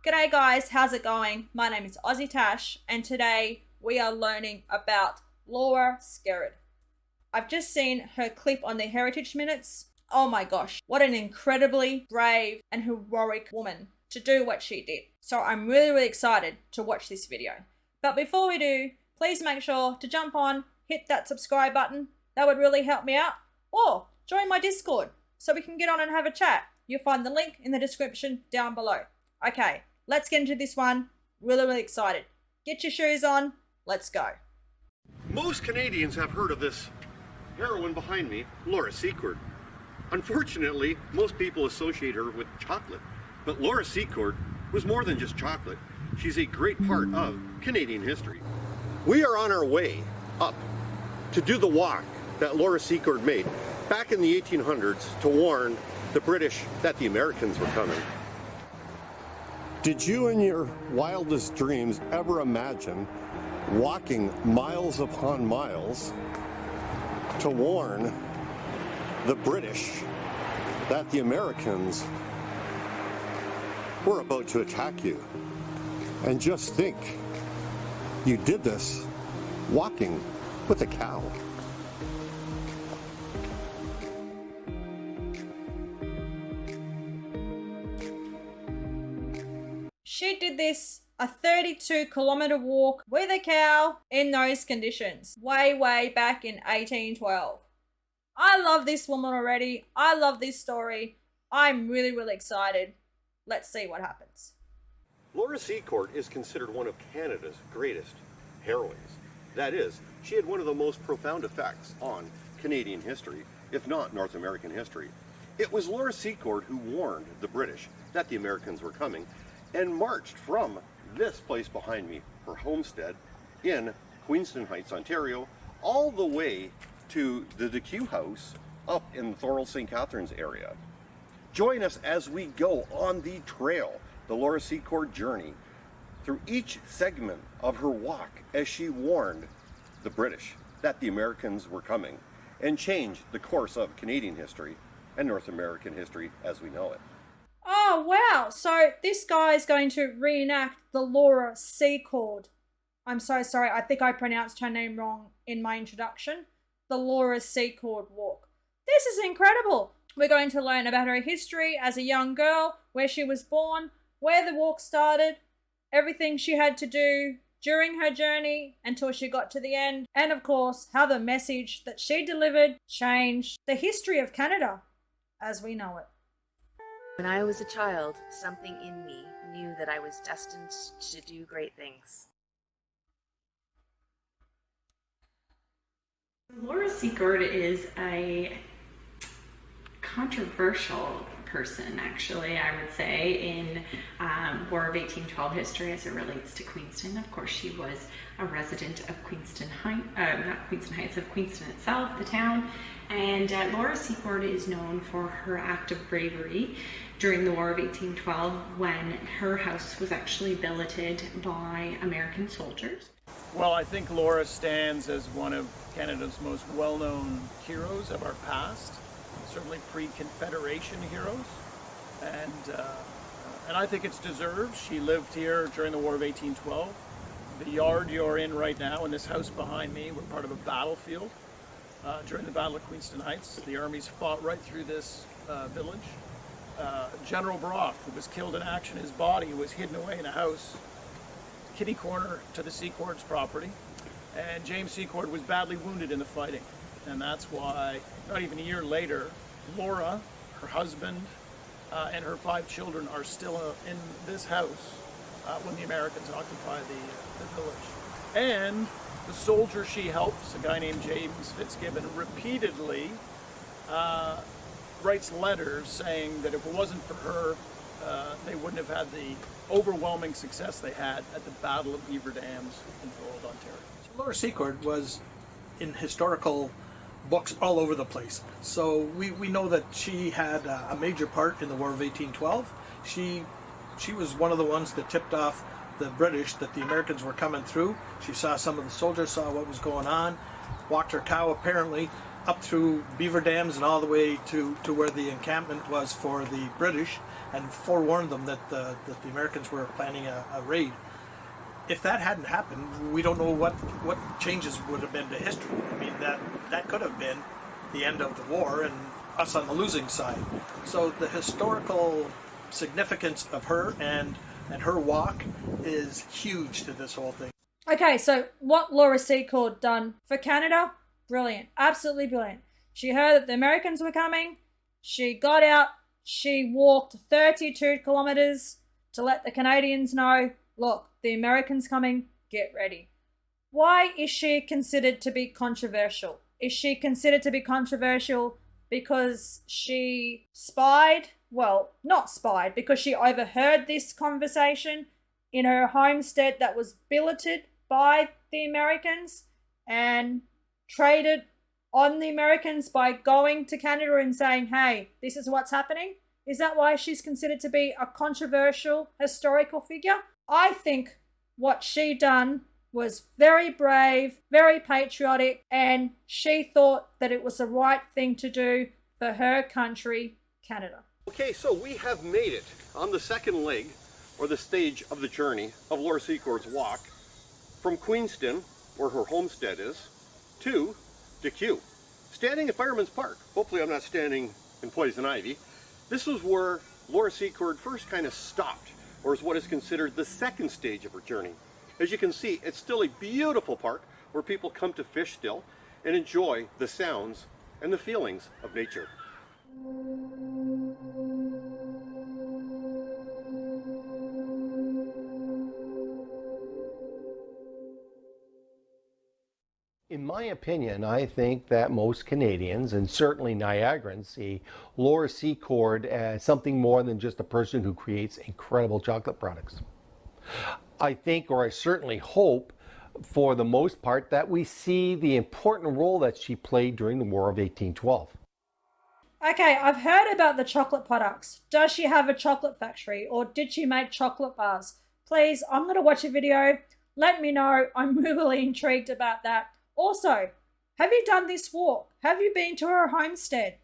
G'day guys, how's it going? My name is AussieTash and today we are learning about Laura Secord. I've just seen her clip on the Heritage Minutes. Oh my gosh, what an incredibly brave and heroic woman to do what she did. So I'm really excited to watch this video. But before we do, please make sure to jump on, hit that subscribe button. That would really help me out. Or join my Discord so we can get on and have a chat. You'll find the link in the description down below. Okay, let's get into this one. Really excited. Get your shoes on. Let's go. Most Canadians have heard of this heroine behind me, Laura Secord. Unfortunately, most people associate her with chocolate. But Laura Secord was more than just chocolate. She's a great part of Canadian history. We are on our way up to do the walk that Laura Secord made back in the 1800s to warn the British that the Americans were coming. Did you in your wildest dreams ever imagine walking miles upon miles to warn the British that the Americans were about to attack you? And just think, you did this walking with a cow. She did this a 32-kilometer walk with a cow in those conditions way back in 1812. I love this woman already. I love this story. I'm really excited. Let's see what happens. Laura Secord is considered one of Canada's greatest heroines. That is, she had one of the most profound effects on Canadian history, if not North American history. It was Laura Secord who warned the British that the Americans were coming and marched from this place behind me, her homestead in Queenston Heights, Ontario, all the way to the DeQ House up in Thorold St. Catharines area. Join us as we go on the trail, the Laura Secord journey, through each segment of her walk as she warned the British that the Americans were coming and changed the course of Canadian history and North American history as we know it. Oh, wow. So this guy is going to reenact the Laura Secord. I'm so sorry. I think I pronounced her name wrong in my introduction. The Laura Secord walk. This is incredible. We're going to learn about her history as a young girl, where she was born, where the walk started, everything she had to do during her journey until she got to the end, and of course, how the message that she delivered changed the history of Canada as we know it. When I was a child, something in me knew that I was destined to do great things. Laura Secord is a controversial person, actually, I would say, in War of 1812 history as it relates to Queenston. Of course, she was a resident of Queenston Heights, of Queenston itself, the town. And Laura Secord is known for her act of bravery during the War of 1812 when her house was actually billeted by American soldiers. Well, I think Laura stands as one of Canada's most well-known heroes of our past, certainly pre-Confederation heroes, and I think it's deserved. She lived here during the War of 1812. The yard you're in right now and this house behind me were part of a battlefield during the Battle of Queenston Heights. The armies fought right through this village. General Brock, who was killed in action, his body was hidden away in a house kitty corner to the Secord's property, and James Secord was badly wounded in the fighting, and that's why not even a year later Laura, her husband, and her 5 children are still in this house when the Americans occupy the village. And the soldier she helps, a guy named James Fitzgibbon, repeatedly writes letters saying that if it wasn't for her, they wouldn't have had the overwhelming success they had at the Battle of Beaver Dams in Thorold, Ontario. Laura Secord was in historical books all over the place. So we know that she had a major part in the War of 1812. She was one of the ones that tipped off the British that the Americans were coming through. She saw some of the soldiers, saw what was going on, walked her cow apparently up through Beaver Dams and all the way to where the encampment was for the British, and forewarned them that the Americans were planning a raid. If that hadn't happened, we don't know what changes would have been to history. I mean, that could have been the end of the war and us on the losing side. So the historical significance of her and her walk is huge to this whole thing. Okay, so what Laura Secord done for Canada, brilliant, absolutely brilliant. She heard that the Americans were coming. She got out. She walked 32 kilometers to let the Canadians know, look, the Americans coming, get ready. Why is she considered to be controversial? Is she considered to be controversial because she spied? Well, not spied, because she overheard this conversation in her homestead that was billeted by the Americans and traded on the Americans by going to Canada and saying, hey, this is what's happening? Is that why she's considered to be a controversial historical figure? I think what she done was very brave, very patriotic, and she thought that it was the right thing to do for her country, Canada. Okay, so we have made it on the second leg, or the stage of the journey of Laura Secord's walk, from Queenston, where her homestead is, to DeQ. Standing at Fireman's Park. Hopefully I'm not standing in poison ivy. This was where Laura Secord first kind of stopped, or is what is considered the second stage of her journey. As you can see, it's still a beautiful park where people come to fish still and enjoy the sounds and the feelings of nature. In my opinion, I think that most Canadians, and certainly Niagarans, see Laura Secord as something more than just a person who creates incredible chocolate products. I think, or I certainly hope, for the most part, that we see the important role that she played during the War of 1812. Okay, I've heard about the chocolate products. Does she have a chocolate factory, or did she make chocolate bars? Please, I'm going to watch a video. Let me know. I'm really intrigued about that. Also, have you done this walk? Have you been to her homestead?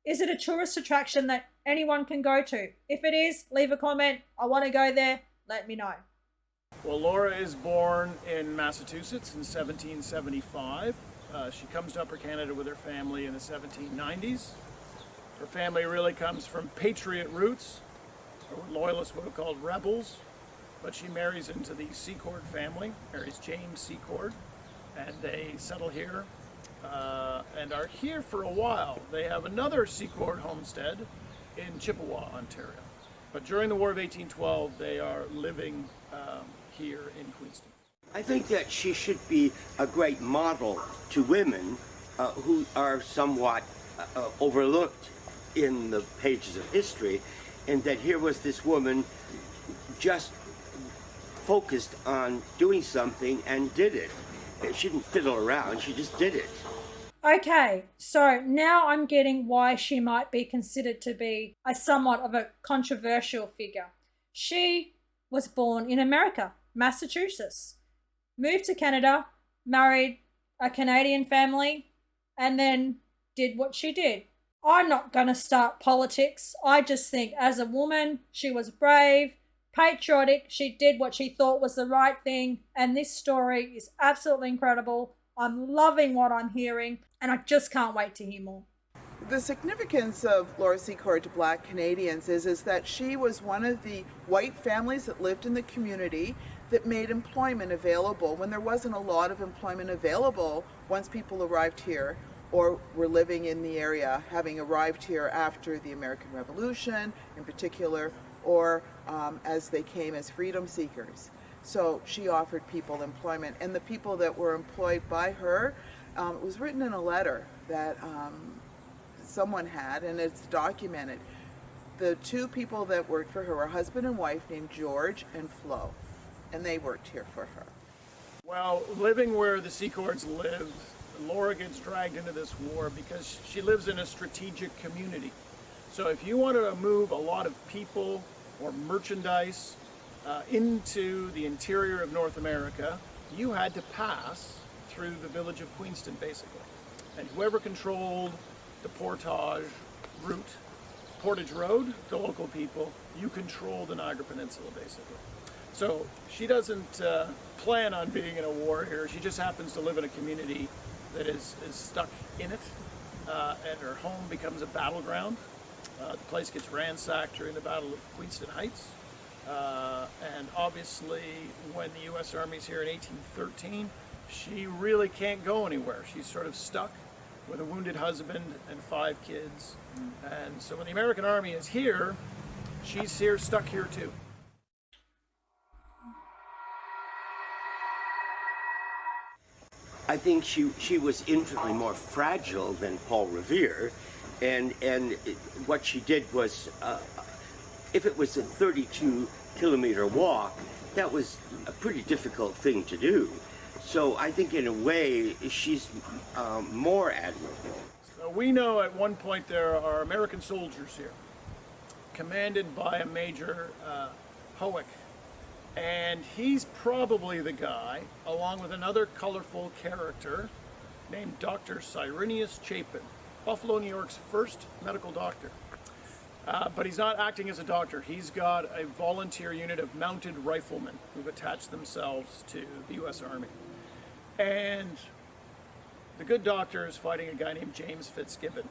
Is it a tourist attraction that anyone can go to? If it is, leave a comment. I want to go there. Let me know. Well, Laura is born in Massachusetts in 1775. She comes to Upper Canada with her family in the 1790s. Her family really comes from patriot roots, or what loyalists would have called rebels, but she marries into the Secord family, marries James Secord, and they settle here and are here for a while. They have another Secord homestead in Chippewa, Ontario. But during the War of 1812, they are living here in Queenston. I think that she should be a great model to women who are somewhat overlooked in the pages of history, and that here was this woman just focused on doing something and did it. She didn't fiddle around, she just did it. Okay, so now I'm getting why she might be considered to be a somewhat of a controversial figure. She was born in America, Massachusetts, moved to Canada, married a Canadian family, and then did what she did. I'm not going to start politics. I just think as a woman, she was brave, patriotic. She did what she thought was the right thing. And this story is absolutely incredible. I'm loving what I'm hearing, and I just can't wait to hear more. The significance of Laura Secord to Black Canadians is that she was one of the white families that lived in the community that made employment available when there wasn't a lot of employment available once people arrived here or were living in the area, having arrived here after the American Revolution in particular, or as they came as freedom seekers. So she offered people employment, and the people that were employed by her, it was written in a letter that someone had, and it's documented. The two people that worked for her were a husband and wife named George and Flo, and they worked here for her. Well, living where the Secords live, Laura gets dragged into this war because she lives in a strategic community. So if you wanted to move a lot of people or merchandise into the interior of North America, you had to pass through the village of Queenston, basically. And whoever controlled the portage route Portage Road to local people, you control the Niagara Peninsula, basically. So she doesn't plan on being in a war here. She just happens to live in a community that is stuck in it, and her home becomes a battleground. The place gets ransacked during the Battle of Queenston Heights. And obviously, when the U.S. Army's here in 1813, she really can't go anywhere. She's sort of stuck with a wounded husband and 5 kids. And so when the American Army is here, she's here, stuck here too. I think she was infinitely more fragile than Paul Revere, and what she did was, if it was a 32-kilometer walk, that was a pretty difficult thing to do. So I think in a way she's more admirable. So we know at one point there are American soldiers here, commanded by a Major Howick. And he's probably the guy, along with another colorful character named Dr. Cyrenius Chapin, Buffalo, New York's first medical doctor. But he's not acting as a doctor. He's got a volunteer unit of mounted riflemen who've attached themselves to the U.S. Army. And the good doctor is fighting a guy named James Fitzgibbon,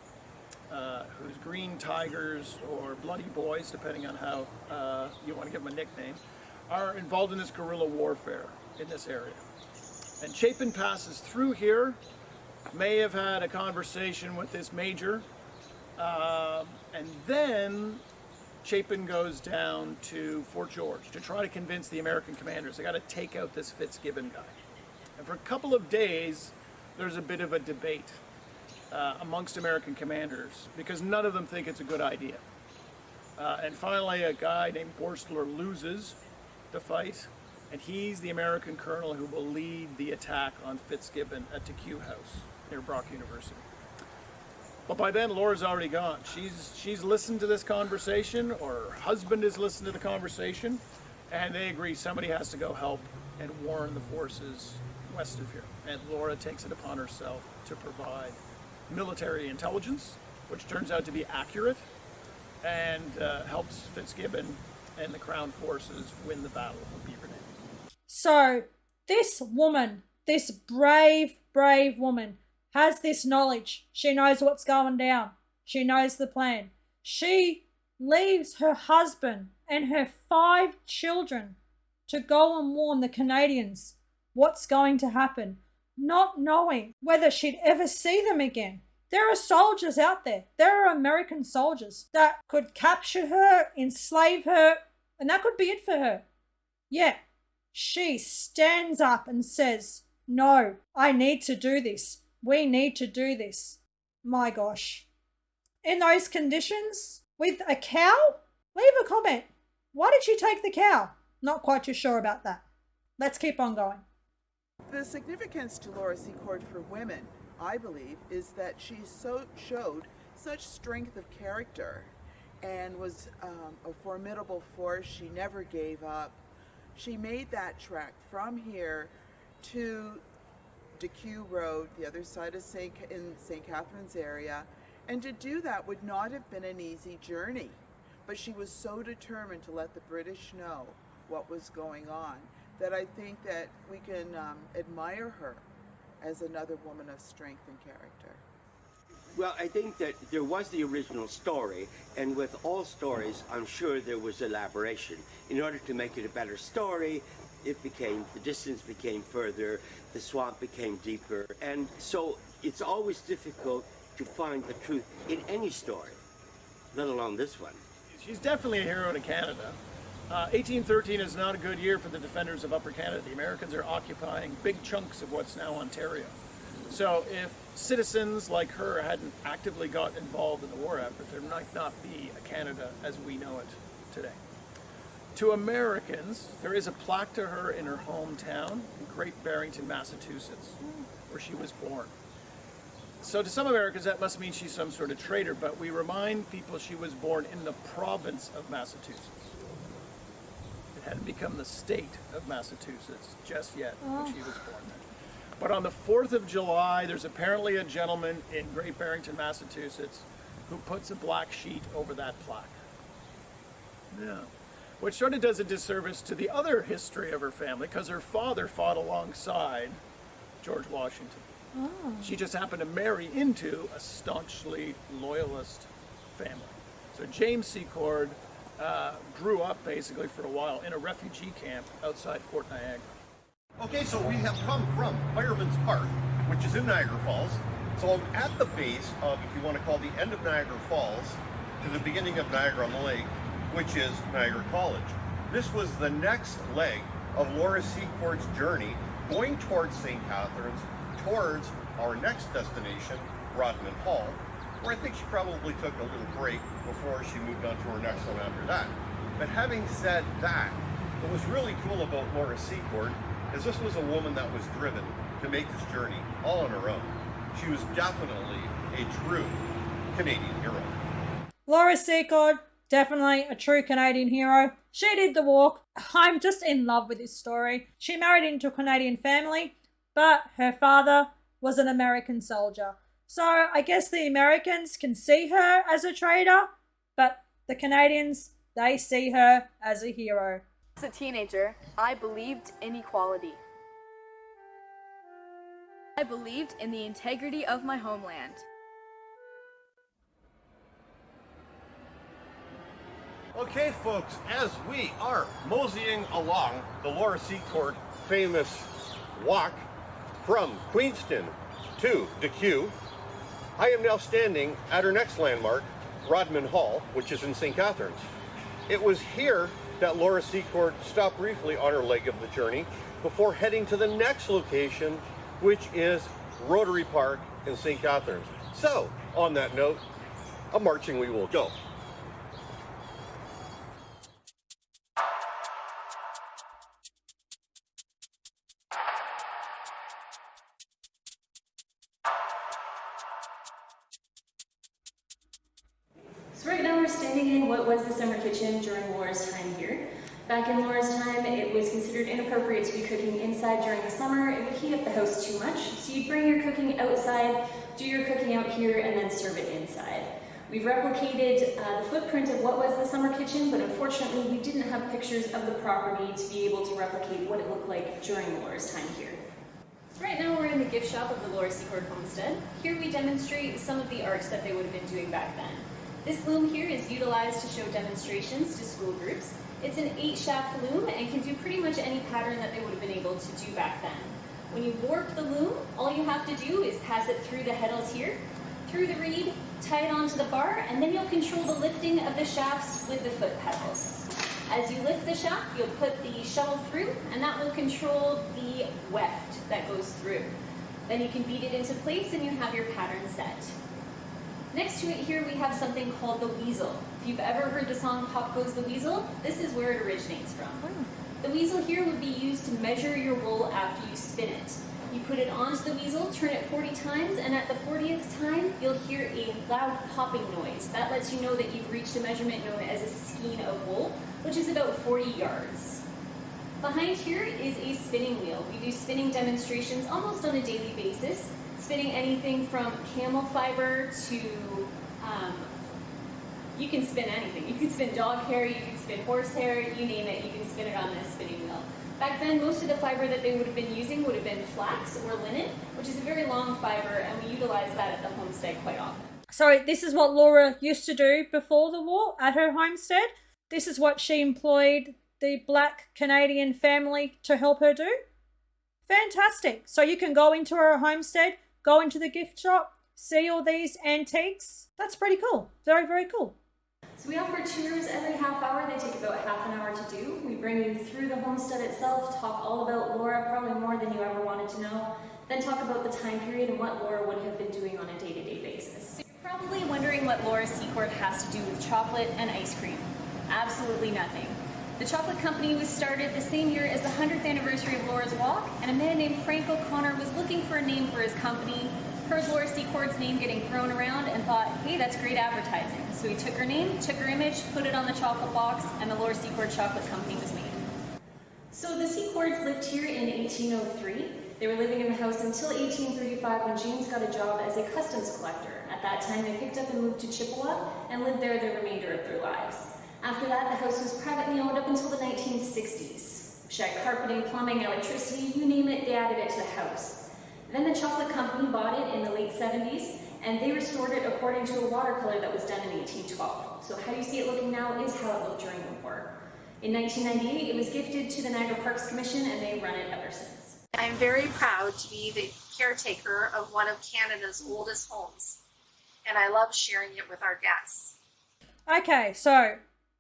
whose Green Tigers, or Bloody Boys, depending on how you want to give him a nickname, are involved in this guerrilla warfare in this area. And Chapin passes through here, may have had a conversation with this major, and then Chapin goes down to Fort George to try to convince the American commanders they got to take out this Fitzgibbon guy. And for a couple of days, there's a bit of a debate amongst American commanders because none of them think it's a good idea. And finally, a guy named Borsler loses the fight, and he's the American colonel who will lead the attack on Fitzgibbon at Teque House near Brock University. But by then, Laura's already gone. She's listened to this conversation, or her husband has listened to the conversation, and they agree somebody has to go help and warn the forces west of here. And Laura takes it upon herself to provide military intelligence, which turns out to be accurate, and helps Fitzgibbon and the Crown forces win the Battle of Beaver Dam. So this woman, this brave woman, has this knowledge. She knows what's going down. She knows the plan. She leaves her husband and her 5 children to go and warn the Canadians what's going to happen, not knowing whether she'd ever see them again. There are soldiers out there. There are American soldiers that could capture her, enslave her, and that could be it for her. Yeah, she stands up and says, no, I need to do this. We need to do this. My gosh. In those conditions, with a cow? Leave a comment. Why did she take the cow? Not quite too sure about that. Let's keep on going. The significance to Laura Secord for women, I believe, is that she showed such strength of character and was a formidable force. She never gave up. She made that trek from here to Teque Road, the other side of St. Catharines area, and to do that would not have been an easy journey. But she was so determined to let the British know what was going on that I think that we can admire her as another woman of strength and character. Well, I think that there was the original story, and with all stories, I'm sure there was elaboration. In order to make it a better story, the distance became further, the swamp became deeper, and so it's always difficult to find the truth in any story, let alone this one. She's definitely a hero to Canada. 1813 is not a good year for the defenders of Upper Canada. The Americans are occupying big chunks of what's now Ontario. So if citizens like her hadn't actively got involved in the war effort, there might not be a Canada as we know it today. To Americans, there is a plaque to her in her hometown in Great Barrington, Massachusetts, where she was born. So to some Americans, that must mean she's some sort of traitor, but we remind people she was born in the province of Massachusetts. It hadn't become the state of Massachusetts just yet when she was born there. But on the 4th of July, there's apparently a gentleman in Great Barrington, Massachusetts, who puts a black sheet over that plaque. Yeah. Which sort of does a disservice to the other history of her family, because her father fought alongside George Washington. Oh. She just happened to marry into a staunchly loyalist family. So James Secord grew up basically for a while in a refugee camp outside Fort Niagara. Okay, so we have come from Fireman's Park, which is in Niagara Falls. So I'm at the base of, if you want to call the end of Niagara Falls, to the beginning of Niagara on the Lake, which is Niagara College. This was the next leg of Laura Secord's journey going towards St. Catharines, towards our next destination, Rodman Hall, where I think she probably took a little break before she moved on to her next one after that. But having said that, what was really cool about Laura Secord is this was a woman that was driven to make this journey all on her own. She was definitely a true Canadian hero. Laura Secord, definitely a true Canadian hero. She did the walk. I'm just in love with this story. She married into a Canadian family, but her father was an American soldier. So I guess the Americans can see her as a traitor, but the Canadians, they see her as a hero. As a teenager, I believed in equality. I believed in the integrity of my homeland. Okay, folks, as we are moseying along the Laura Secord famous walk from Queenston to DeQ, I am now standing at her next landmark, Rodman Hall, which is in St. Catharines. It was here that Laura Secord stopped briefly on her leg of the journey before heading to the next location, which is Rotary Park in St. Catharines. So, on that note, a marching we will go. So right now we're standing in what was the summer kitchen during Laura's time here. Back in Laura's time, it was considered inappropriate to be cooking inside during the summer. It would heat up the house too much. So you'd bring your cooking outside, do your cooking out here, and then serve it inside. We've replicated the footprint of what was the summer kitchen, but unfortunately we didn't have pictures of the property to be able to replicate what it looked like during Laura's time here. Right now we're in the gift shop of the Laura Secord homestead. Here we demonstrate some of the arts that they would have been doing back then. This loom here is utilized to show demonstrations to school groups. It's an 8-shaft loom and can do pretty much any pattern that they would have been able to do back then. When you warp the loom, all you have to do is pass it through the heddles here, through the reed, tie it onto the bar, and then you'll control the lifting of the shafts with the foot pedals. As you lift the shaft, you'll put the shovel through, and that will control the weft that goes through. Then you can beat it into place and you have your pattern set. Next to it here we have something called the weasel. If you've ever heard the song Pop Goes the Weasel, this is where it originates from. The weasel here would be used to measure your wool after you spin it. You put it onto the weasel, turn it 40 times, and at the 40th time, you'll hear a loud popping noise. That lets you know that you've reached a measurement known as a skein of wool, which is about 40 yards. Behind here is a spinning wheel. We do spinning demonstrations almost on a daily basis, spinning anything from camel fiber to, you can spin anything. You can spin dog hair, you can spin horse hair, you name it, you can spin it on this spinning wheel. Back then, most of the fiber that they would have been using would have been flax or linen, which is a very long fiber, and we utilize that at the homestead quite often. So this is what Laura used to do before the war at her homestead. This is what she employed the Black Canadian family to help her do. Fantastic. So you can go into her homestead, go into the gift shop, see all these antiques. That's pretty cool. Very, very cool. So we offer tours every half hour. They take about half an hour to do. We bring you through the homestead itself, talk all about Laura, probably more than you ever wanted to know, then talk about the time period and what Laura would have been doing on a day-to-day basis. So you're probably wondering what Laura Secord has to do with chocolate and ice cream. Absolutely nothing. The chocolate company was started the same year as the 100th anniversary of Laura's walk, and a man named Frank O'Connor was looking for a name for his company, heard Laura Secord's name getting thrown around, and thought, hey, that's great advertising. So he took her name, took her image, put it on the chocolate box, and the Laura Secord Chocolate Company was made. So the Secords lived here in 1803. They were living in the house until 1835 when James got a job as a customs collector. At that time, they picked up and moved to Chippewa and lived there the remainder of their lives. After that, the house was privately owned up until the 1960s. She had carpeting, plumbing, electricity, you name it, they added it to the house. Then the chocolate company bought it in the late 70s, and they restored it according to a watercolor that was done in 1812. So how you see it looking now is how it looked during the war. In 1998, it was gifted to the Niagara Parks Commission, and they've run it ever since. I'm very proud to be the caretaker of one of Canada's oldest homes, and I love sharing it with our guests. Okay, so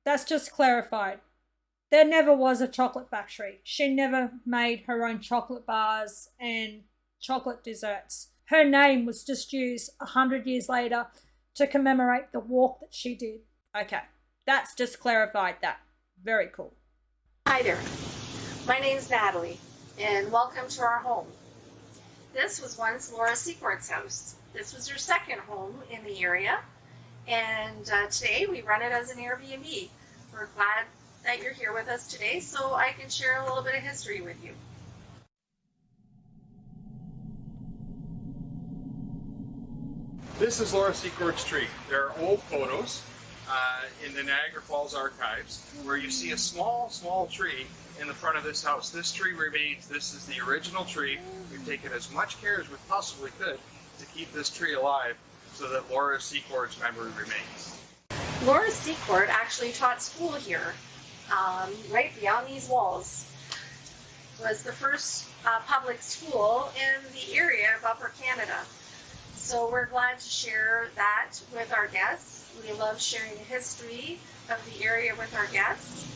that's just clarified. There never was a chocolate factory. She never made her own chocolate bars and chocolate desserts. Her name was just used 100 years later to commemorate the walk that she did. Okay, that's just clarified that. Very cool. Hi there, my name's Natalie, and welcome to our home. This was once Laura Secord's house. This was her second home in the area, and today we run it as an Airbnb. We're glad that you're here with us today so I can share a little bit of history with you. This is Laura Secord's tree. There are old photos in the Niagara Falls archives where you see a small tree in the front of this house. This tree remains. This is the original tree. We've taken as much care as we possibly could to keep this tree alive so that Laura Secord's memory remains. Laura Secord actually taught school here, right beyond these walls. It was the first public school in the area of Upper Canada. So we're glad to share that with our guests. We love sharing the history of the area with our guests.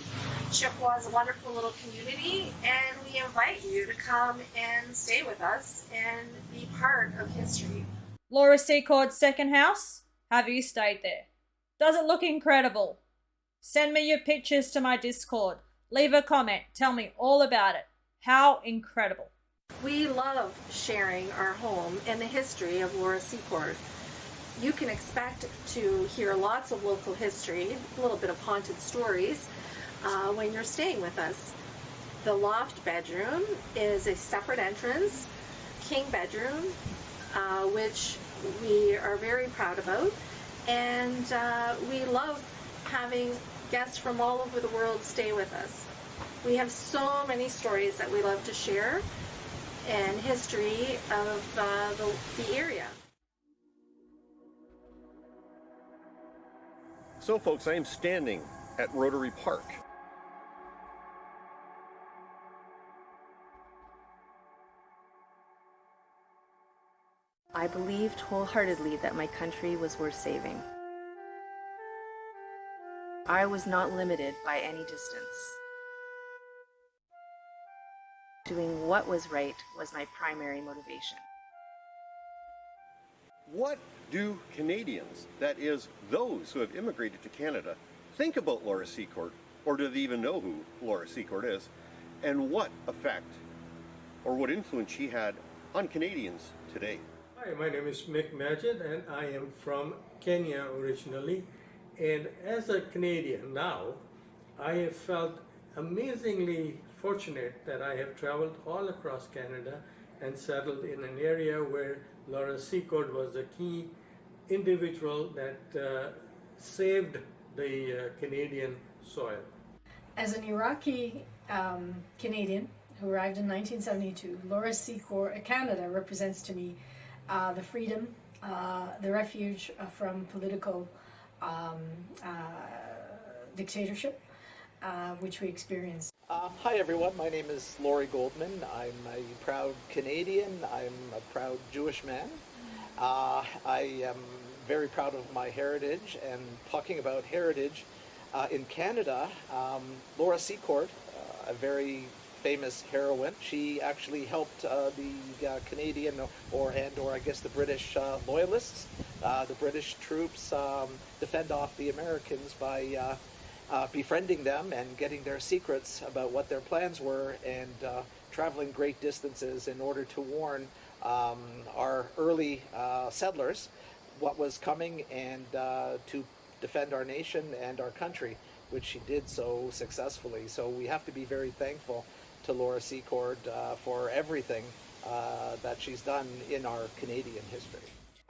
Chippewa is a wonderful little community, and we invite you to come and stay with us and be part of history. Laura Secord's second house? Have you stayed there? Does it look incredible? Send me your pictures to my Discord. Leave a comment. Tell me all about it. How incredible. We love sharing our home and the history of Laura Secord. You can expect to hear lots of local history, a little bit of haunted stories when you're staying with us. The loft bedroom is a separate entrance, king bedroom, which we are very proud about. And we love having guests from all over the world stay with us. We have so many stories that we love to share and history of the area. So folks, I am standing at Rotary Park. I believed wholeheartedly that my country was worth saving. I was not limited by any distance. Doing what was right was my primary motivation. What do Canadians, that is, those who have immigrated to Canada, think about Laura Secord, or do they even know who Laura Secord is, and what effect or what influence she had on Canadians today? Hi, my name is Mick Majid, and I am from Kenya originally. And as a Canadian now, I have felt amazingly fortunate that I have traveled all across Canada and settled in an area where Laura Secord was a key individual that saved the Canadian soil. As an Iraqi Canadian who arrived in 1972, Laura Secord, Canada represents to me the freedom, the refuge from political dictatorship, which we experienced. Hi everyone, my name is Laurie Goldman. I'm a proud Canadian. I'm a proud Jewish man. I am very proud of my heritage, and talking about heritage, in Canada, Laura Secord, a very famous heroine, she actually helped the Canadian or I guess the British loyalists, the British troops defend off the Americans by befriending them and getting their secrets about what their plans were, and traveling great distances in order to warn our early settlers what was coming, and to defend our nation and our country, which she did so successfully. So we have to be very thankful to Laura Secord for everything that she's done in our Canadian history.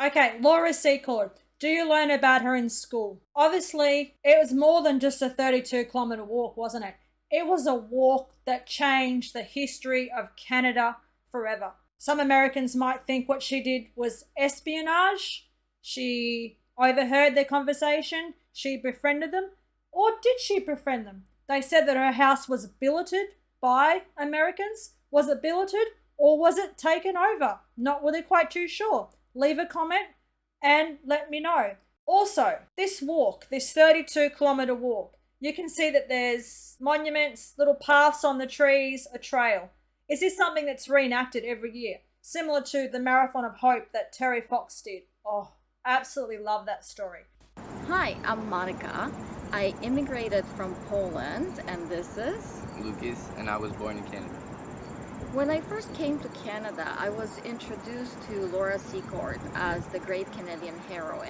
Okay, Laura Secord. Do you learn about her in school? Obviously, it was more than just a 32-kilometer walk, wasn't it? It was a walk that changed the history of Canada forever. Some Americans might think what she did was espionage. She overheard their conversation. She befriended them. Or did she befriend them? They said that her house was billeted by Americans. Was it billeted or was it taken over? Not really quite too sure. Leave a comment and let me know. Also, this walk, this 32-kilometer walk, you can see that there's monuments, little paths on the trees, a trail. Is this something that's reenacted every year? Similar to the Marathon of Hope that Terry Fox did. Oh, absolutely love that story. Hi, I'm Monica. I immigrated from Poland, and this is Lucas, and I was born in Canada. When I first came to Canada, I was introduced to Laura Secord as the great Canadian heroine.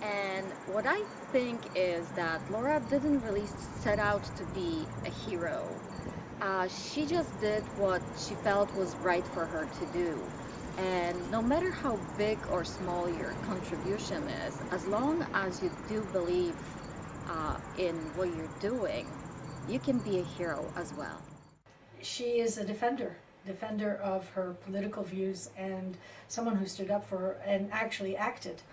And what I think is that Laura didn't really set out to be a hero. She just did what she felt was right for her to do. And no matter how big or small your contribution is, as long as you do believe in what you're doing, you can be a hero as well. She is a defender of her political views and someone who stood up for her and actually acted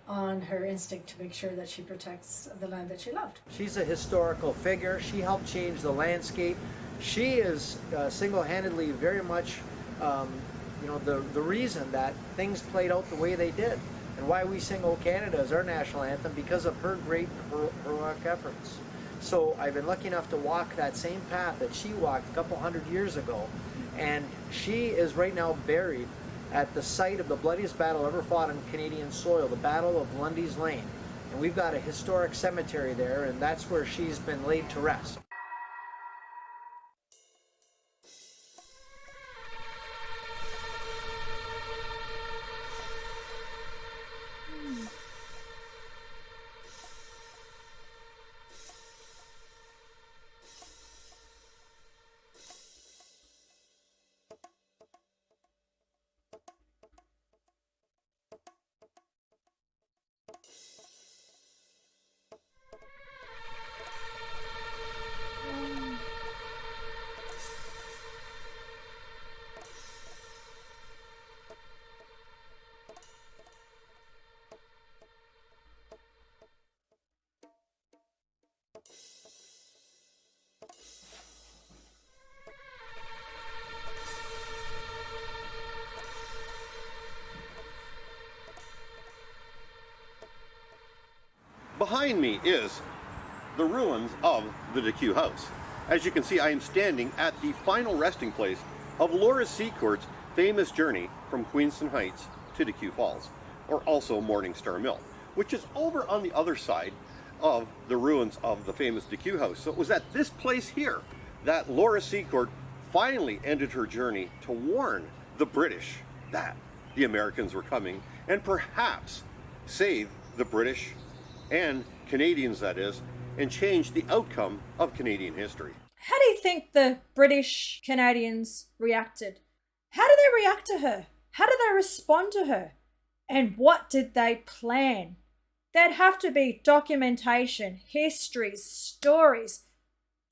on her instinct to make sure that she protects the land that she loved. She's a historical figure. She helped change the landscape. She is single-handedly very much the reason that things played out the way they did, and why we sing "O Canada" as our national anthem, because of her great heroic efforts. So I've been lucky enough to walk that same path that she walked a couple hundred years ago, and she is right now buried at the site of the bloodiest battle ever fought on Canadian soil, the Battle of Lundy's Lane. And we've got a historic cemetery there, and that's where she's been laid to rest. Behind me is the ruins of the DeQ house. As you can see, I am standing at the final resting place of Laura Secord's famous journey from Queenston Heights to DeQ Falls, or also Morning Star Mill, which is over on the other side of the ruins of the famous DeQ house. So it was at this place here that Laura Secord finally ended her journey to warn the British that the Americans were coming, and perhaps save the British and Canadians, that is, and change the outcome of Canadian history. How do you think the British Canadians reacted? How did they react to her? How did they respond to her? And what did they plan? There'd have to be documentation, histories, stories,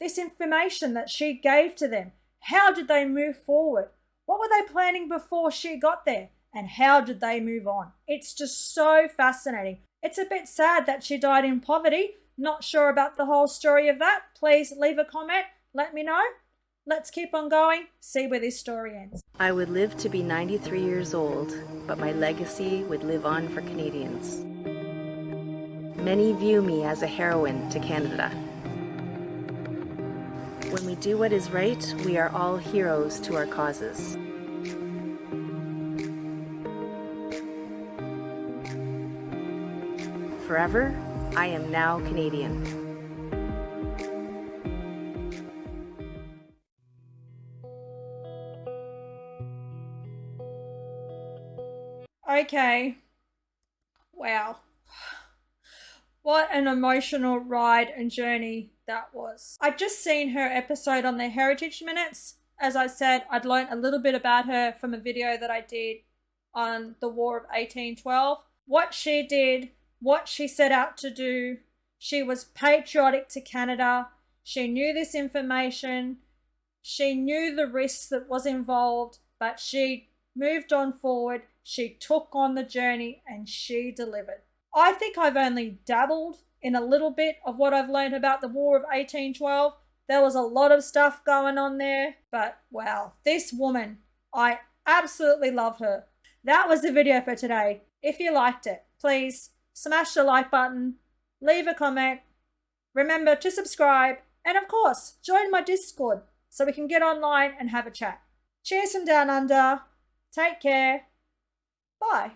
this information that she gave to them. How did they move forward? What were they planning before she got there? And how did they move on? It's just so fascinating. It's a bit sad that she died in poverty. Not sure about the whole story of that. Please leave a comment. Let me know. Let's keep on going. See where this story ends. I would live to be 93 years old, but my legacy would live on for Canadians. Many view me as a heroine to Canada. When we do what is right, we are all heroes to our causes. Forever, I am now Canadian. Okay. Wow. What an emotional ride and journey that was. I'd just seen her episode on the Heritage Minutes, As I said, I'd learned a little bit about her from a video that I did on the War of 1812. What she did, what she set out to do. She was patriotic to Canada. She knew this information. She knew the risks that was involved, but she moved on forward. She took on the journey and she delivered. I think I've only dabbled in a little bit of what I've learned about the War of 1812. There was a lot of stuff going on there, but wow, this woman, I absolutely love her. That was the video for today. If you liked it, please smash the like button, leave a comment, remember to subscribe, and of course, join my Discord so we can get online and have a chat. Cheers from down under. Take care. Bye.